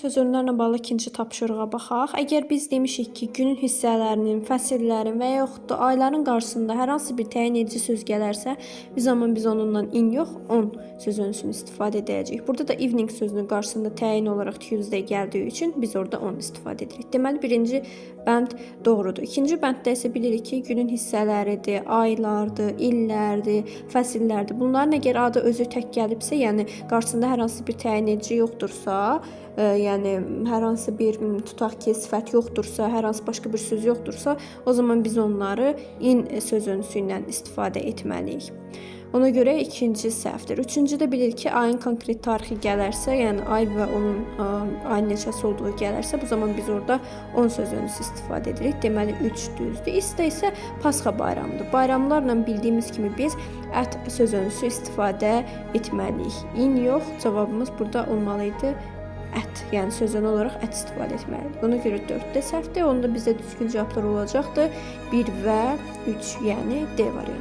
Sözünlərlə bağlı ikinci tapşırığa baxaq. Əgər biz demişik ki, günün hissələrinin, fəsillərin və yaxud da ayların qarşısında hər hansı bir təyin edici söz gələrsə, bu zaman biz onunla in yox, on sözünün istifadə edəcəyik. Burada da evening sözünün qarşısında təyin olaraq Tuesday gəldiyi üçün biz orada on istifadə edirik. Deməli, birinci bənd doğrudur. İkinci bənddə isə bilirik ki, günün hissələridir, aylardır, illərdir, fəsillərdir. Bunların əgər adı özü tək gəlibsə, yəni qarşısında hər hansı bir təyin edici yoxdursa, yəni hər hansı bir tutaq ki, sifət yoxdursa, hər hansı başqa bir söz yoxdursa, o zaman biz onları in sözünüsü ilə istifadə etməliyik. Ona görə ikinci səhvdir. Üçüncüdə bilirik ki, ayın konkret tarixi gələrsə, yəni ay və onun ayın neçəsi olduğu gələrsə, bu zaman biz orada 10 sözünüsü istifadə edirik. Deməli 3 düzdür. İstə isə Pasxa bayramıdır. Bayramlarla bildiyimiz kimi biz ət sözünüsü istifadə etməliyik. İn yox, cavabımız burada olmalıydı. Ət, yəni sözün olaraq ət istifadə etməliyik. Ona görə 4-də səhvdir. Onda bizdə düzgün cavablar olacaqdır. 1 və 3, yəni D variantı.